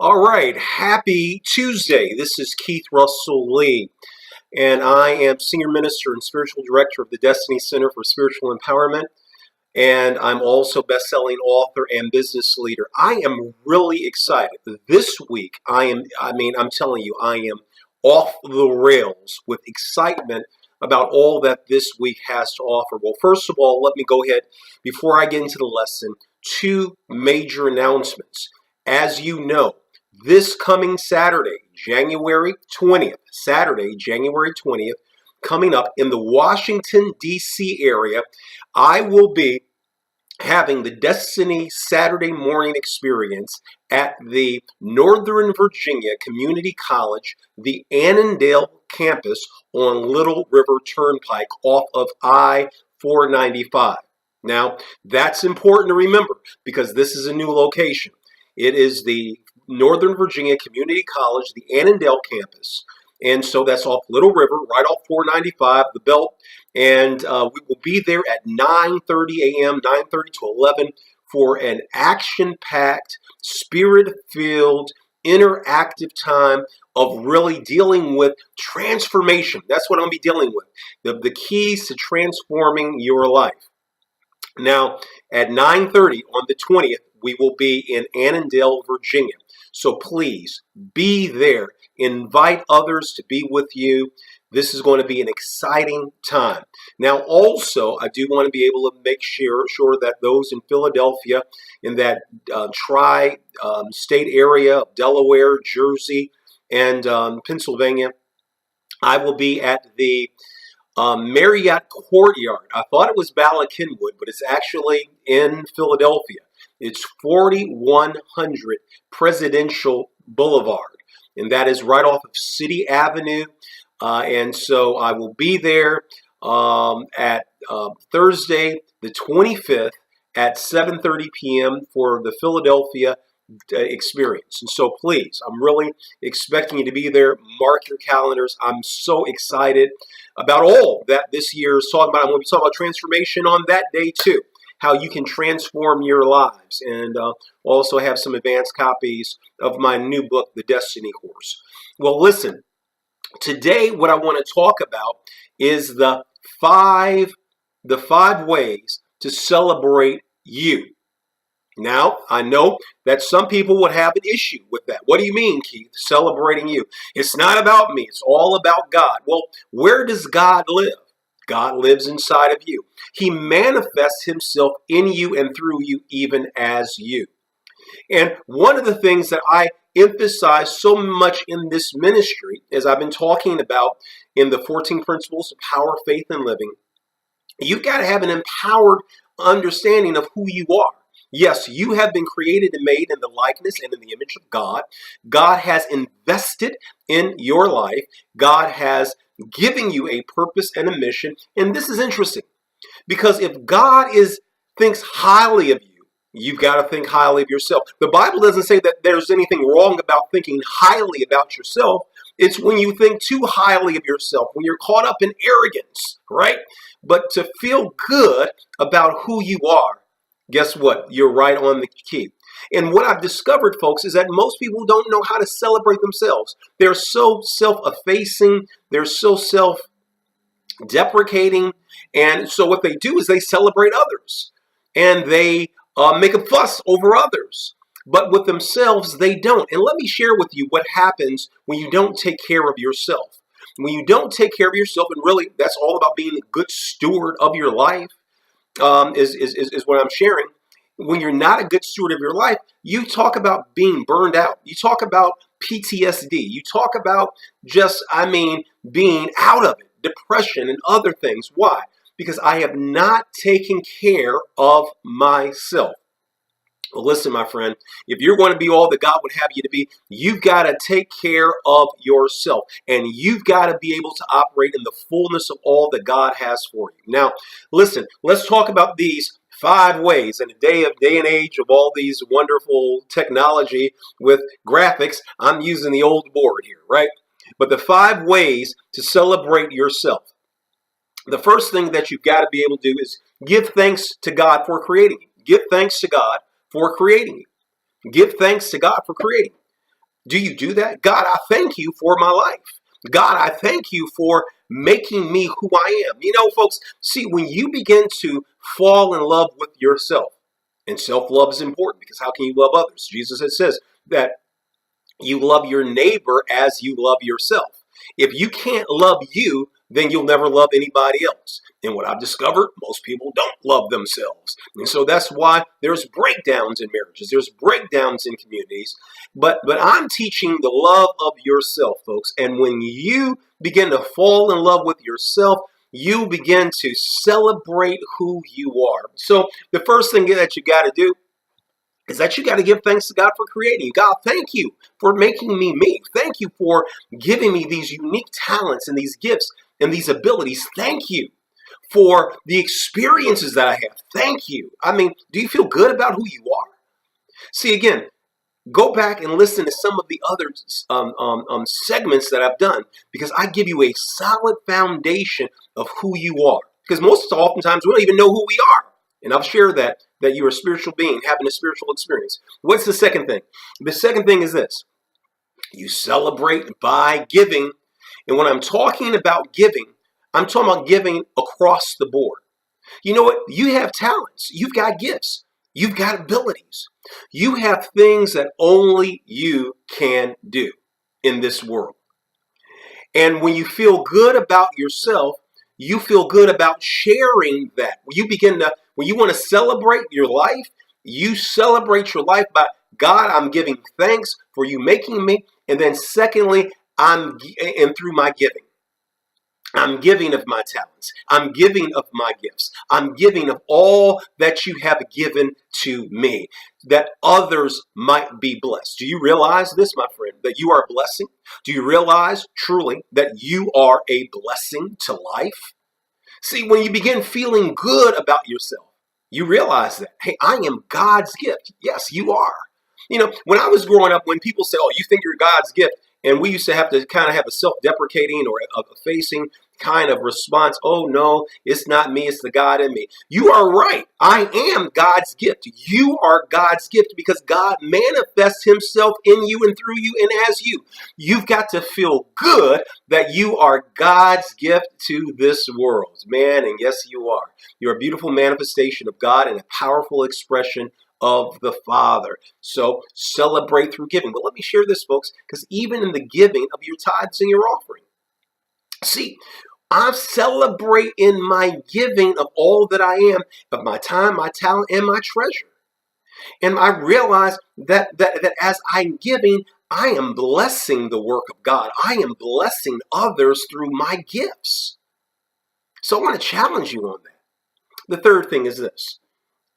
All right, happy Tuesday. This is Keith Russell Lee, and I am Senior Minister and Spiritual Director of the Destiny Center for Spiritual Empowerment, and I'm also best-selling author and business leader. I am really excited. This week, I'm telling you, I am off the rails with excitement about all that this week has to offer. Well, first of all, let me go ahead, before I get into the lesson, two major announcements. As you know, this coming Saturday, January 20th, coming up in the Washington, D.C. area, I will be having the Destiny Saturday morning experience at the Northern Virginia Community College, the Annandale campus on Little River Turnpike off of I-495. Now, that's important to remember because this is a new location. It is the Northern Virginia Community College, the Annandale campus. And so that's off Little River, right off 495, the belt. And we will be there at 9:30 a.m., 9:30 to 11 for an action-packed, spirit-filled, interactive time of really dealing with transformation. That's what I'm going to be dealing with. The keys to transforming your life. Now, at 9:30 on the 20th, we will be in Annandale, Virginia. So please be there. Invite others to be with you. This is going to be an exciting time. Now, also, I do want to be able to make sure that those in Philadelphia, in that tri-state area of Delaware, Jersey, and Pennsylvania, I will be at the Marriott Courtyard. I thought it was Bala Cynwyd, but it's actually in Philadelphia. It's 4100 Presidential Boulevard, and that is right off of City Avenue. And so I will be there at Thursday, the 25th at 7:30 p.m. for the Philadelphia experience. And so please, I'm really expecting you to be there. Mark your calendars. I'm so excited about all that this year is talking about. I'm going to be talking about transformation on that day too, how you can transform your lives, and also have some advanced copies of my new book, The Destiny Course. Well, listen, today what I want to talk about is the five ways to celebrate you. Now, I know that some people would have an issue with that. What do you mean, Keith, celebrating you? It's not about me. It's all about God. Well, where does God live? God lives inside of you. He manifests himself in you and through you, even as you. And one of the things that I emphasize so much in this ministry, as I've been talking about in the 14 Principles of Power, Faith, and Living, you've got to have an empowered understanding of who you are. Yes, you have been created and made in the likeness and in the image of God. God has invested in your life. God has given you a purpose and a mission. And this is interesting because if God thinks highly of you, you've got to think highly of yourself. The Bible doesn't say that there's anything wrong about thinking highly about yourself. It's when you think too highly of yourself, when you're caught up in arrogance, right? But to feel good about who you are, guess what? You're right on the key. And what I've discovered, folks, is that most people don't know how to celebrate themselves. They're so self-effacing. They're so self-deprecating. And so what they do is they celebrate others. And they make a fuss over others. But with themselves, they don't. And let me share with you what happens when you don't take care of yourself. When you don't take care of yourself, and really that's all about being a good steward of your life, is what I'm sharing. When you're not a good steward of your life, you talk about being burned out. You talk about PTSD. You talk about being out of it, depression and other things. Why? Because I have not taken care of myself. Well, listen, my friend, if you're going to be all that God would have you to be, you've got to take care of yourself, and you've got to be able to operate in the fullness of all that God has for you. Now, listen, let's talk about these 5 ways. In a day and age of all these wonderful technology with graphics, I'm using the old board here, right? But the 5 ways to celebrate yourself. The first thing that you've got to be able to do is give thanks to God for creating you. Give thanks to God for creating you. Give thanks to God for creating you. Do you do that? God, I thank you for my life. God, I thank you for making me who I am. You know, folks, see, when you begin to fall in love with yourself, and self-love is important because how can you love others? Jesus has says that you love your neighbor as you love yourself. If you can't love you, then you'll never love anybody else. And what I've discovered, most people don't love themselves. And so that's why there's breakdowns in marriages, there's breakdowns in communities. But I'm teaching the love of yourself, folks. And when you begin to fall in love with yourself, you begin to celebrate who you are. So the first thing that you got to do is that you got to give thanks to God for creating you. God, thank you for making me me. Thank you for giving me these unique talents and these gifts and these abilities. Thank you for the experiences that I have. Thank you. I mean, do you feel good about who you are? See, again, go back and listen to some of the other segments that I've done because I give you a solid foundation of who you are. Because oftentimes we don't even know who we are. And I've shared that you're a spiritual being having a spiritual experience. What's the second thing? The second thing is this. You celebrate by giving. And when I'm talking about giving, I'm talking about giving across the board. You know what? You have talents. You've got gifts. You've got abilities. You have things that only you can do in this world. And when you feel good about yourself, you feel good about sharing that. When you want to celebrate your life, you celebrate your life by, God, I'm giving thanks for you making me. And then secondly, and through my giving. I'm giving of my talents. I'm giving of my gifts. I'm giving of all that you have given to me, that others might be blessed. Do you realize this, my friend, that you are a blessing? Do you realize truly that you are a blessing to life? See, when you begin feeling good about yourself, you realize that, hey, I am God's gift. Yes, you are. You know, when I was growing up, when people say, oh, you think you're God's gift, and we used to have to kind of have a self-deprecating or a facing kind of response. Oh, no, it's not me. It's the God in me. You are right. I am God's gift. You are God's gift because God manifests himself in you and through you and as you. You've got to feel good that you are God's gift to this world, man. And yes, you are. You're a beautiful manifestation of God and a powerful expression of the Father. So celebrate through giving. But let me share this, folks, because even in the giving of your tithes and your offering, see, I celebrate in my giving of all that I am, of my time, my talent, and my treasure. And I realize that as I'm giving, I am blessing the work of God. I am blessing others through my gifts. So I want to challenge you on that. The third thing is this: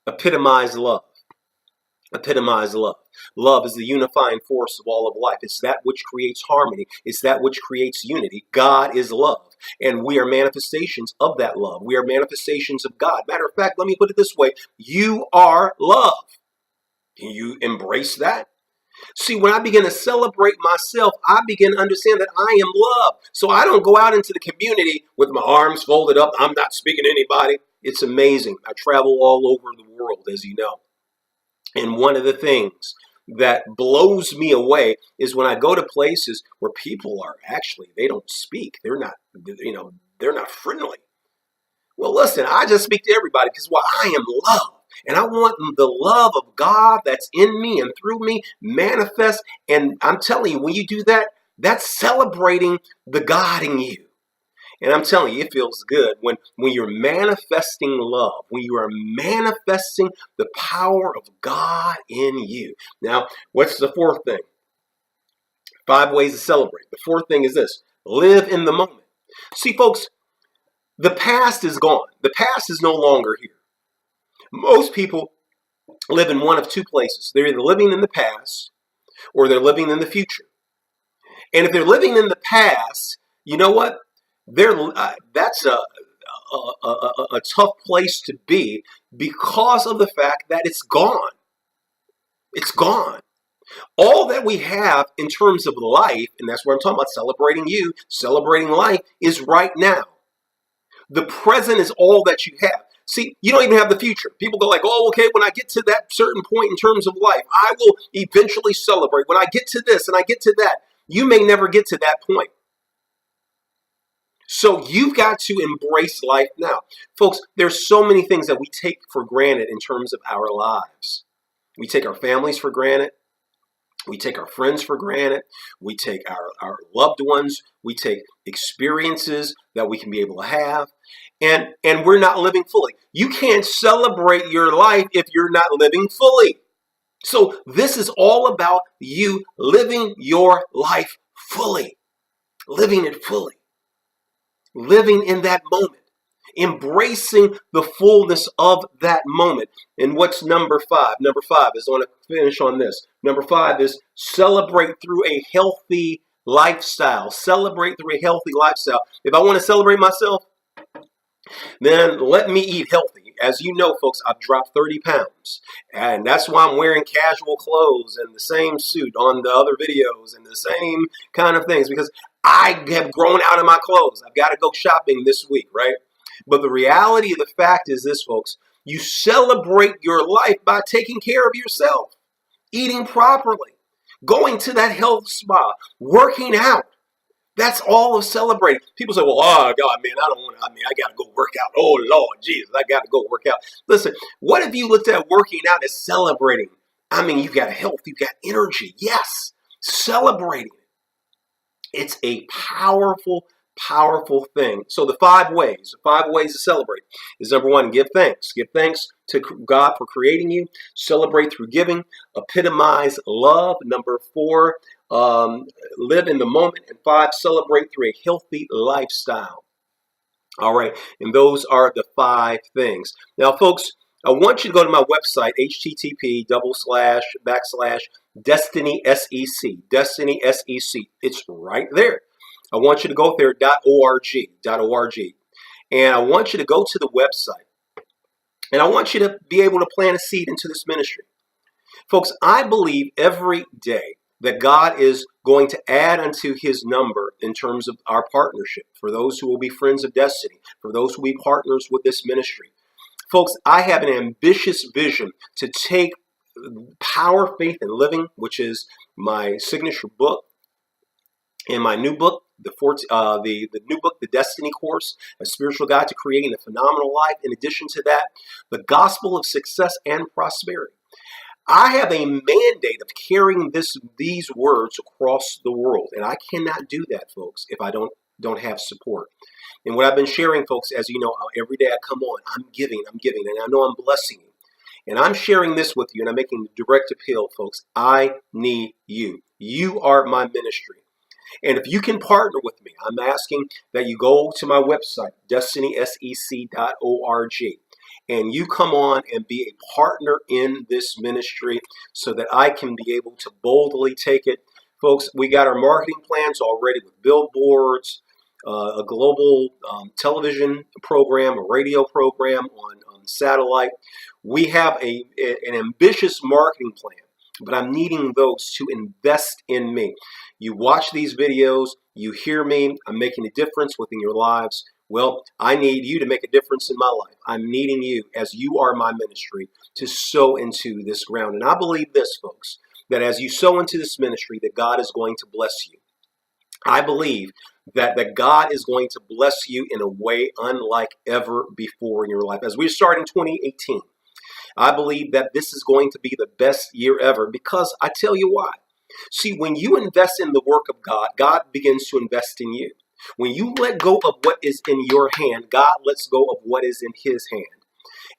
epitomize love. Epitomize love. Love is the unifying force of all of life. It's that which creates harmony. It's that which creates unity. God is love. And we are manifestations of that love. We are manifestations of God. Matter of fact, let me put it this way. You are love. Can you embrace that? See, when I begin to celebrate myself, I begin to understand that I am love. So I don't go out into the community with my arms folded up. I'm not speaking to anybody. It's amazing. I travel all over the world, as you know. And one of the things that blows me away is when I go to places where people are actually, they don't speak. They're not, they're not friendly. Well, listen, I just speak to everybody because, well, I am love. And I want the love of God that's in me and through me manifest. And I'm telling you, when you do that, that's celebrating the God in you. And I'm telling you, it feels good when you're manifesting love, when you are manifesting the power of God in you. Now, what's the fourth thing? 5 ways to celebrate. The fourth thing is this: live in the moment. See, folks, the past is gone. The past is no longer here. Most people live in one of two places. They're either living in the past or they're living in the future. And if they're living in the past, you know what? That's a tough place to be because of the fact that it's gone. It's gone. All that we have in terms of life, and that's what I'm talking about, celebrating you, celebrating life, is right now. The present is all that you have. See, you don't even have the future. People go like, oh, okay, when I get to that certain point in terms of life, I will eventually celebrate. When I get to this and I get to that, you may never get to that point. So you've got to embrace life now. Folks, there's so many things that we take for granted in terms of our lives. We take our families for granted. We take our friends for granted. We take our loved ones. We take experiences that we can be able to have. And we're not living fully. You can't celebrate your life if you're not living fully. So this is all about you living your life fully. Living it fully. Living in that moment. Embracing the fullness of that moment. And what's number 5? Number 5 is, I want to finish on this. Number 5 is celebrate through a healthy lifestyle. Celebrate through a healthy lifestyle. If I want to celebrate myself, then let me eat healthy. As you know, folks, I've dropped 30 pounds. And that's why I'm wearing casual clothes and the same suit on the other videos and the same kind of things, because I have grown out of my clothes. I've got to go shopping this week, right? But the reality of the fact is this, folks. You celebrate your life by taking care of yourself, eating properly, going to that health spa, working out. That's all of celebrating. People say, well, oh, God, man, I got to go work out. Oh, Lord Jesus, I got to go work out. Listen, what if you looked at working out as celebrating? I mean, you've got health, you've got energy. Yes, celebrating. It's a powerful, powerful thing. So the 5 ways to celebrate is, number 1, give thanks. Give thanks to God for creating you. Celebrate through giving. Epitomize love. Number 4, live in the moment. And 5, celebrate through a healthy lifestyle. All right. And those are the 5 things. Now, folks, I want you to go to my website, http://Destiny SEC. Destiny SEC. It's right there. I want you to go there, .org. And I want you to go to the website. And I want you to be able to plant a seed into this ministry. Folks, I believe every day that God is going to add unto his number in terms of our partnership, for those who will be friends of destiny, for those who will be partners with this ministry. Folks, I have an ambitious vision to take Power, Faith, and Living, which is my signature book, and my new book, the new book, The Destiny Course, A Spiritual Guide to Creating a Phenomenal Life. In addition to that, The Gospel of Success and Prosperity. I have a mandate of carrying these words across the world, and I cannot do that, folks, if I don't have support. And what I've been sharing, folks, as you know, every day I come on, I'm giving, and I know I'm blessing you. And I'm sharing this with you, and I'm making the direct appeal, folks. I need you. You are my ministry. And if you can partner with me, I'm asking that you go to my website, destinysec.org, and you come on and be a partner in this ministry so that I can be able to boldly take it. Folks, we got our marketing plans already with billboards, a global television program, a radio program on satellite. We have an ambitious marketing plan, but I'm needing those to invest in me. You watch these videos, you hear me, I'm making a difference within your lives. Well, I need you to make a difference in my life. I'm needing you, as you are my ministry, to sow into this ground. And I believe this, folks, that as you sow into this ministry, that God is going to bless you. I believe that God is going to bless you in a way unlike ever before in your life. As we start in 2018, I believe that this is going to be the best year ever, because I tell you why. See, when you invest in the work of God, God begins to invest in you. When you let go of what is in your hand, God lets go of what is in his hand.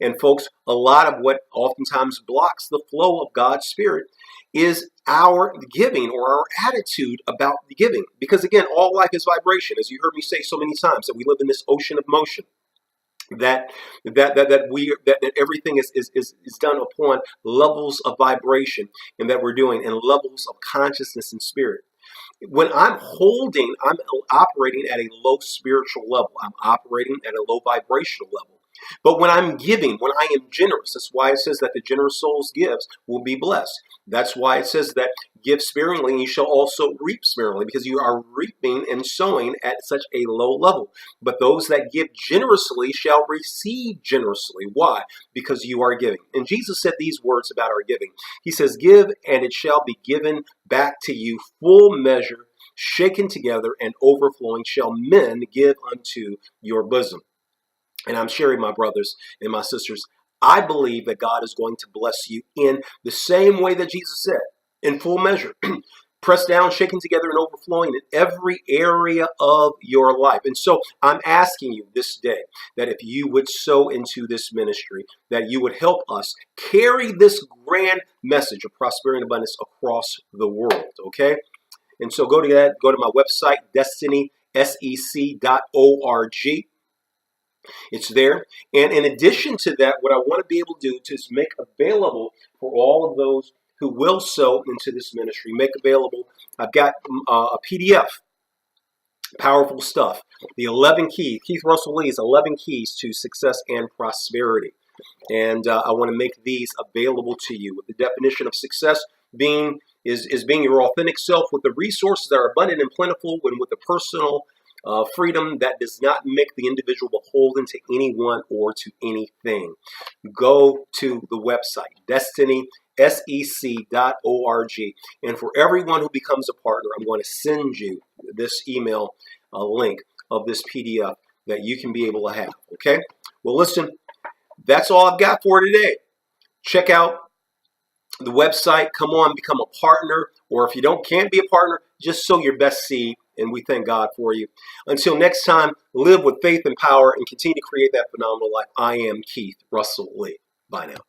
And folks, a lot of what oftentimes blocks the flow of God's Spirit is our giving, or our attitude about the giving. Because again, all life is vibration. As you heard me say so many times, that we live in this ocean of motion. That everything is done upon levels of vibration, and that we're doing in levels of consciousness and spirit. When I'm operating at a low spiritual level. I'm operating at a low vibrational level. But when I'm giving, when I am generous, that's why it says that the generous souls gives will be blessed. That's why it says that give sparingly and you shall also reap sparingly, because you are reaping and sowing at such a low level. But those that give generously shall receive generously. Why? Because you are giving. And Jesus said these words about our giving. He says, give and it shall be given back to you, full measure, shaken together and overflowing shall men give unto your bosom. And I'm sharing, my brothers and my sisters, I believe that God is going to bless you in the same way that Jesus said, in full measure, pressed down, shaken together, and overflowing in every area of your life. And so I'm asking you this day that if you would sow into this ministry, that you would help us carry this grand message of prosperity and abundance across the world, okay? And so go to that, go to my website, destinysec.org. It's there. And in addition to that, what I want to be able to do is make available for all of those who will sow into this ministry, make available, I've got a PDF, powerful stuff, the 11 keys, Keith Russell Lee's 11 keys to success and prosperity. And I want to make these available to you with the definition of success being being your authentic self with the resources that are abundant and plentiful, and with the personal freedom that does not make the individual beholden to anyone or to anything. Go to the website, destinysec.org. And for everyone who becomes a partner, I'm going to send you this email link of this PDF that you can be able to have. Okay? Well, listen, that's all I've got for today. Check out the website. Come on, become a partner. Or if you can't be a partner, just sow your best seed. And we thank God for you. Until next time, live with faith and power and continue to create that phenomenal life. I am Keith Russell Lee. Bye now.